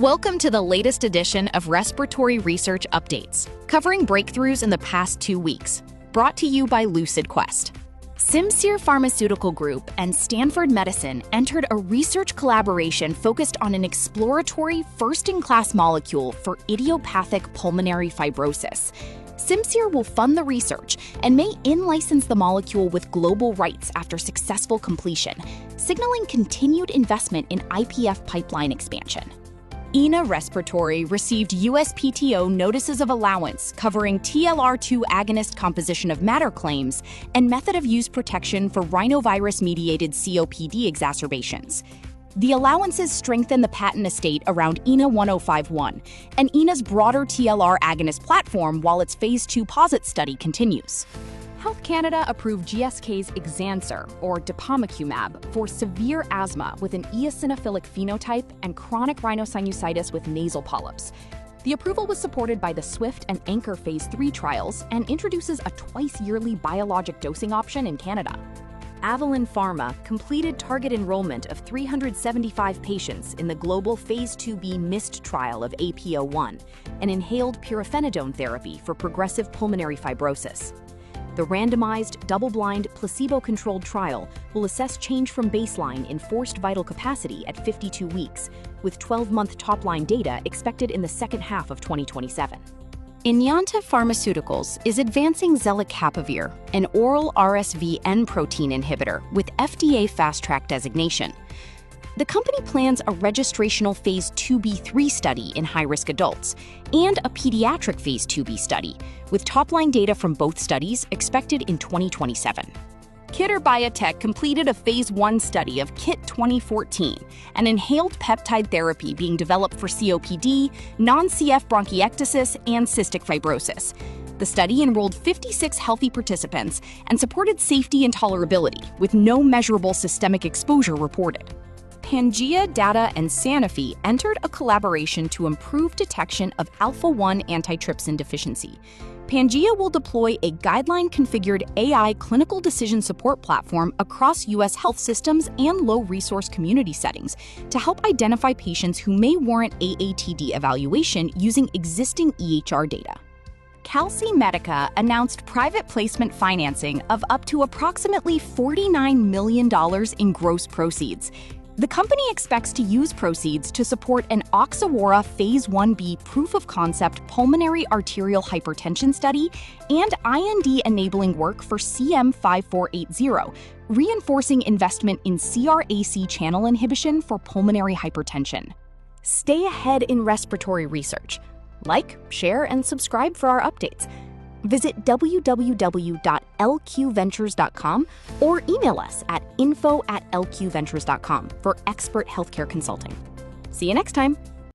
Welcome to the latest edition of Respiratory Research Updates, covering breakthroughs in the past 2 weeks, brought to you by LucidQuest. Simcere Pharmaceutical Group and Stanford Medicine entered a research collaboration focused on an exploratory first-in-class molecule for idiopathic pulmonary fibrosis. Simcere will fund the research and may in-license the molecule with global rights after successful completion, signaling continued investment in IPF pipeline expansion. ENA Respiratory received USPTO notices of allowance covering TLR2 agonist composition of matter claims and method of use protection for rhinovirus-mediated COPD exacerbations. The allowances strengthen the patent estate around ENA 1051 and ENA's broader TLR agonist platform while its Phase 2 POSIT study continues. Health Canada approved GSK's Exdensur, or depemokimab, for severe asthma with an eosinophilic phenotype and chronic rhinosinusitis with nasal polyps. The approval was supported by the SWIFT and ANCHOR Phase 3 trials and introduces a twice-yearly biologic dosing option in Canada. Avalyn Pharma completed target enrollment of 375 patients in the global Phase 2b MIST trial of AP01, an inhaled pyrifenidone therapy for progressive pulmonary fibrosis. The randomized, double-blind, placebo-controlled trial will assess change from baseline in forced vital capacity at 52 weeks, with 12-month top-line data expected in the second half of 2027. Enanta Pharmaceuticals is advancing zelicapavir, an oral RSV N protein inhibitor with FDA Fast Track designation. The company plans a registrational Phase 2b/3 study in high-risk adults and a pediatric Phase 2b study, with top-line data from both studies expected in 2027. Kither Biotech completed a Phase 1 study of KIT 2014, an inhaled peptide therapy being developed for COPD, non-CF bronchiectasis, and cystic fibrosis. The study enrolled 56 healthy participants and supported safety and tolerability, with no measurable systemic exposure reported. Pangaea Data and Sanofi entered a collaboration to improve detection of alpha-1 antitrypsin deficiency. Pangaea will deploy a guideline-configured AI clinical decision support platform across U.S. health systems and low-resource community settings to help identify patients who may warrant AATD evaluation using existing EHR data. CalciMedica announced private placement financing of up to approximately $49 million in gross proceeds. The company expects to use proceeds to support an Oxawara Phase 1b proof-of-concept pulmonary arterial hypertension study and IND-enabling work for CM5480, reinforcing investment in CRAC channel inhibition for pulmonary hypertension. Stay ahead in respiratory research. Like, share, and subscribe for our updates. Visit www.lqventures.com or email us at info@lqventures.com for expert healthcare consulting. See you next time.